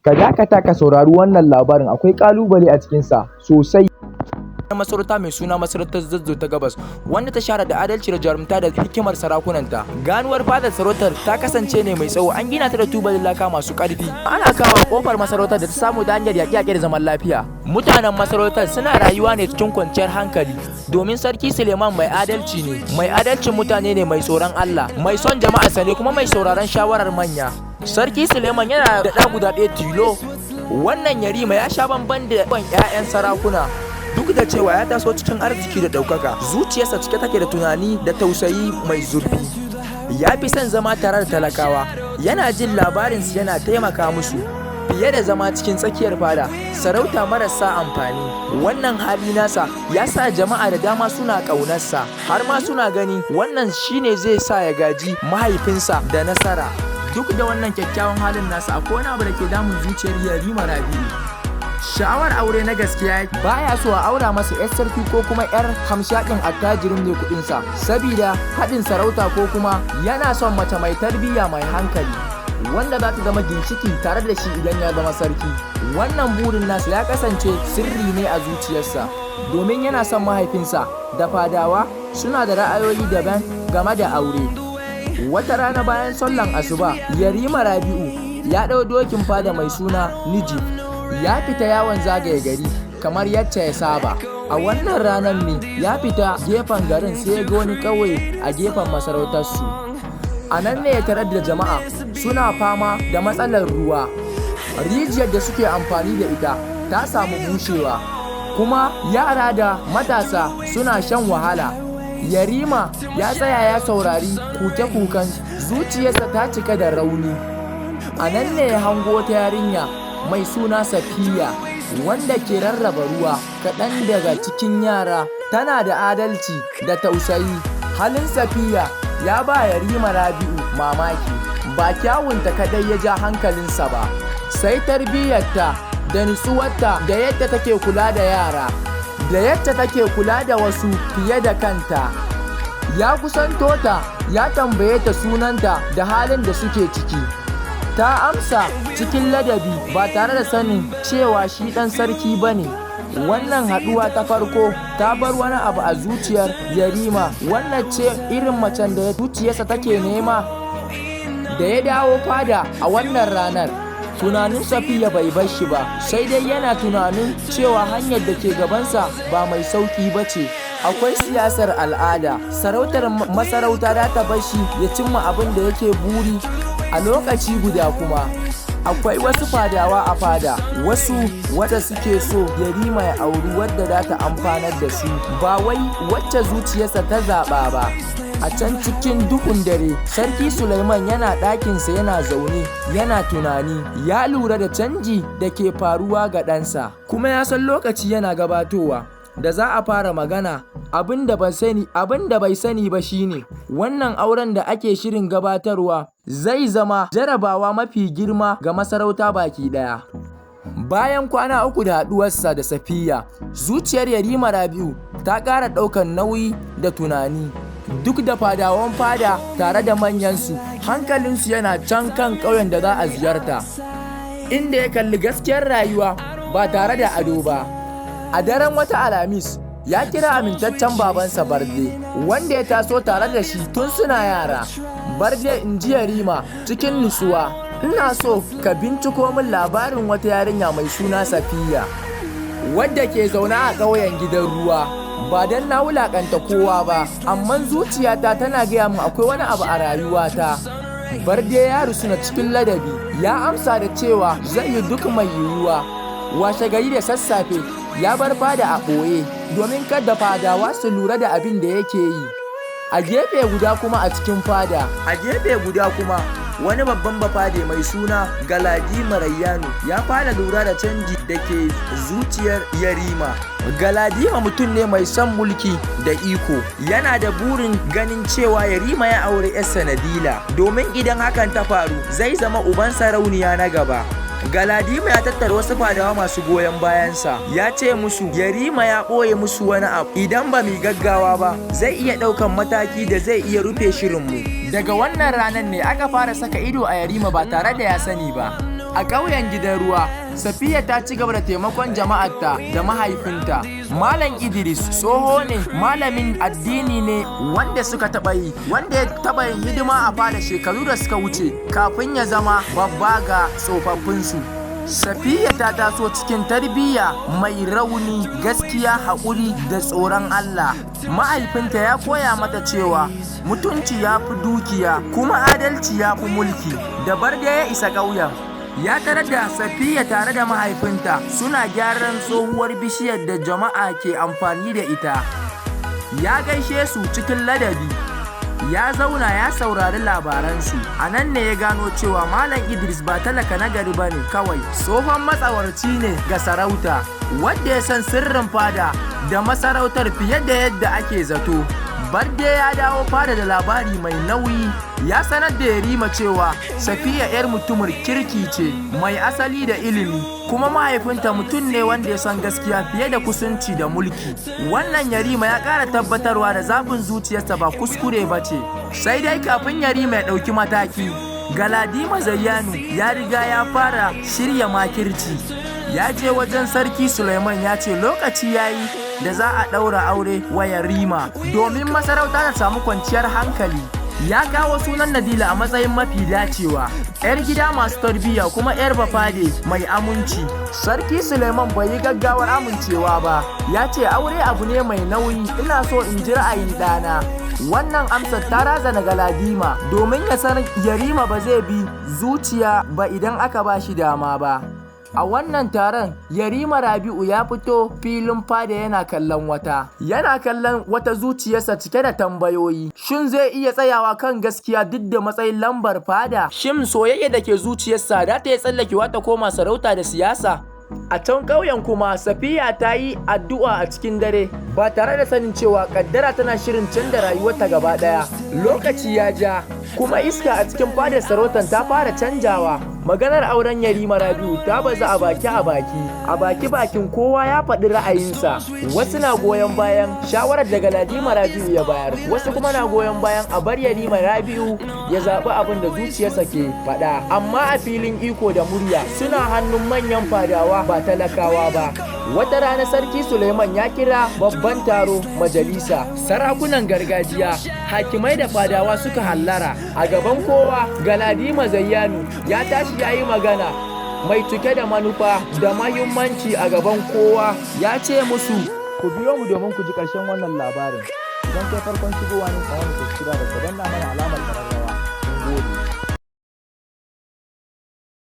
Ka dakata ka saurari wannan labarin, akwai ƙalubale a cikinsa sosai. Masarauta mai suna masarautar Zazzau ta Gabas, wanda ta shahara da adalci da jarumta da hikimar sarakunanta. Ganuwar fadar sarautar ta kasance ne mai tsawo, an gina ta da tubalin laka masu ƙarfi. Ana kawo kofar masarautar da ta samu da hanyar yaƙe-yaƙe da zaman lafiya. Mutanen masarautar suna rayuwa ne cikin kwanciyar hankali, domin sarki Suleiman mai adalci ne, mai adalcin mutane ne, mai tsoron Allah, mai son jama'arsa ne, kuma mai sauraron shawarar manya. Sarki Suleiman yana da ɗa guda ɗaya tilo. Wannan yarima ya sha bamban da 'ya'yan sarakuna. Duk da cewa ya taso cikin arziki da ɗaukaka, zuciyarsa cike take da tunani da tausayi mai zurfi. Ya fi son zama tare da talakawa, yana jin labarinsu yana taimaka musu fiye da zama cikin tsakiyar fada, sarauta marasa amfani. Wannan hali nasa ya sa jama'a da dama suna ƙaunarsa, har ma suna gani wannan shine zai sa ya gaji mahaifinsa da nasara. Duk da wannan kyakkyawan halin nasa, akwai wani abu da ke damun zuciyar Yarima Rabi'u. Sha'awar aure na gaskiya baya so a aura masa 'yar sarki ko kuma 'yar hamshakin attajirin mai kuɗinsa, sabida haɗin sarauta, ko kuma yana son mace mai tarbiyya mai hankali, wanda za ta zama ginshiki tare da shi idan ya zama sarki. Wannan burin nasa ya kasance sirri ne a zuciyarsa, domin yana son mahaifinsa da fadawa suna da ra'ayoyi daban game da aure. Wata rana bayan sallan asuba, Yarima Rabi'u ya ɗau dokin fada mai suna Nijib, ya fita yawon zagaye gari kamar yadda ya saba. A wannan ranar ne ya fita gefen garin, sai ya ga wani ƙauye a gefen masarautarsu. A nan ne ya tarar da jama'a suna fama da matsalar ruwa. Rijiyar da suke amfani da ita ta samu bushewa, kuma yara da matasa suna shan wahala. Yarima ya tsaya ya saurari kuke-kuken, zuciyarsa ta cika da rauni. A nan ne ya hango wata yarinya mai suna Safiya, wanda ke rarraba ruwa. Kaɗan daga cikin yara, tana da adalci da tausayi. Halin Safiya ya ba Yarima Rabi'u mamaki. Ba kyawunta kaɗai ya ja hankalinsa ba, sai tarbiyyarta da nutsuwarta, da yadda take kula da yara, da yadda take kula da wasu fiye da kanta. Ya kusanto ta, ya tambaye ta sunanta da halin da suke ciki. Ta amsa cikin ladabi, ba tare da sanin cewa shi ɗan sarki ba ne. Wannan haɗuwa ta farko ta bar wani abu a zuciyar Yarima. Wannan ce irin macen da zuciyarsa take nema. Da ya dawo fada a wannan ranar, tunanin Safiya bai bar shi ba, sai dai yana tunanin cewa hanyar da ke gabansa ba mai sauƙi ba ce. Akwai siyasar al'ada, sarautar masarauta za ta bar shi ya cimma abin da yake buri. A lokaci guda kuma akwai wasu fadawa a fada, wasu wadda suke so Yarima ya auri wadda za ta amfanar da su, ba wai wacce zuciyarsa ta zaɓa ba. A can cikin duhun dare, sarki Suleiman yana ɗakinsa yana zaune yana tunani. Ya lura da canji da ke faruwa ga ɗansa, kuma ya san lokaci yana gabatowa da za a fara magana. Abin da bai sani ba shine wannan auren da ake shirin gabatarwa zai zama jarabawa mafi girma ga masarauta baki ɗaya. Bayan kwana uku da haɗuwarsa da Safiya, zuciyar Yarima Rabi'u ta ƙara ɗaukar nauyi da tunani. Duk da fadawan fada tare da manyansu, hankalinsu yana can kan ƙauyen da za a ziyarta, inda ya kalli gaskiyar rayuwa ba tare da ado ba. A daren wata Alhamis, ya kira amintaccen babansa Barde, wanda ya taso tare da shi tun suna yara. Barde, in ji Yarima cikin nutsuwa, ina so ka binciko min labarin wata yarinya mai suna Safiya, wadda ke zaune a ƙauyen gidan ruwa. Ba don na wulaƙanta kowa ba, amma zuciyata tana gaya min akwai wani abu a rayuwata. Barde ya rusuna cikin ladabi, ya amsa da cewa zai yi duk mai yiwuwa. Washe gari da sassafe ya bar fada a ɓoye, domin kada fadawa su lura da abin da yake yi. A gefe guda kuma wani babban bafade mai suna Galadima Rayyano ya fara lura da canji da ke zuciyar Yarima. Galadima mutum ne mai son mulki da iko, yana da burin ganin cewa Yarima ya aure 'yarsa Nabila, domin idan hakan ta faru zai zama uban sarauniya na gaba. Galadima ya tattara wasu fadawa masu goyon bayansa, ya ce musu Yarima ya ɓoye musu wani abu, idan ba mu gaggawa ba zai iya ɗaukan mataki da zai iya rufe shirinmu. Daga wannan ranar ne aka fara saka ido a Yarima ba tare da ya sani ba. A ƙauyen gidan ruwa, Safiya ta ci gaba da taimakon jama'arta da mahaifinta. Malam Idris tsoho ne, malamin addini ne wanda ya taɓa yin hidima a fada shekaru da suka wuce kafin ya zama babba ga tsofaffinsu. Safiya ta taso cikin tarbiyya mai rauni, gaskiya, haƙuri da tsoron Allah. Mahaifinta ya koya mata cewa mutunci ya fi dukiya kuma adalci ya fi mulki. Da Barde ya isa ƙauyen, ya tarar da Safiya tare da mahaifinta suna gyaran tsohuwar bishiyar da jama'a ke amfani da ita. Ya gaishe su cikin ladabi, ya zauna ya saurari labaransu. A nan ne ya gano cewa Malam Idris ba talaka nagari ba ne kawai, tsohon matsawarci ne ga sarauta, wanda ya san sirrin fada da masarautar fiye da yadda ake zato. Barde ya dawo fada da labari mai nauyi, ya sanar da Yarima cewa Safiya 'yar mutumar kirki ce, mai asali da ilimi, kuma mahaifinta mutum ne wanda ya san gaskiya fiye da kusanci da mulki. Wannan Yarima ya ƙara tabbatarwa da zaɓin zuciyarsa ba kuskure ba ce. Sai dai kafin Yarima ya ɗauki mataki, Galadima Zayyanu ya riga ya fara shirya makirci. Ya je wajen Sarki Suleiman ya ce lokaci ya yi da za a ɗaura aure wa Yarima domin masarauta ta samu kwanciyar hankali. Ya kawo sunan Nadila a matsayin mafi dacewa, 'yar gida masu tarbiyya kuma 'yar bafade mai aminci. Sarki Suleiman bai yi gaggawar amincewa ba, ya ce aure abu ne mai nauyi, ina so in ji ra'ayin ɗana. Wannan amsar ta razana Galadima domin ya san Yarima ba zai bi zuciya ba idan aka ba shi dama ba. A wannan taron, Yarima Rabi'u ya fito filin fada yana kallon wata zuciyarsa cike da tambayoyi. Shin zai iya tsayawa kan gaskiya duk da matsayin lambar fada? Shin soyayya da ke zuciyarsa za ta yi tsallakewa ta koma sarauta da siyasa? A can ƙauyen kuma Safiya ta yi addu'a a cikin dare ba tare da sanin cewa kaddara tana shirin canza rayuwarta gaba ɗaya. Lokaci ya ja kuma iska a cikin fadar sarautar ta fara canjawa. Maganar auren Yarima Rabi'u ta bazu a baki bakin kowa ya faɗi ra'ayinsa. Wasu na goyon bayan shawarar da Galadima Rabi'u ya bayar, wasu kuma na goyon bayan a bar Yarima Rabi'u ya zaɓi abin da zuciyarsa ke faɗa. Amma a filin iko da murya suna hannun manyan fadawa ba talakawa ba. Wata rana Sarki Suleiman ya kira babban taro majalisa, sarakunan gargajiya, hakimai da fadawa suka hallara. A gaban kowa, Galadima Zayyanu ya tashi ya yi magana mai cike da manufa da mahimmanci. A gaban kowa ya ce musu, ku biyo mu domin ku ji ƙarshen wannan labarin. Idan kai farkon shigowa ne a wani kuskura da ka danna mana alamar ƙararrawa.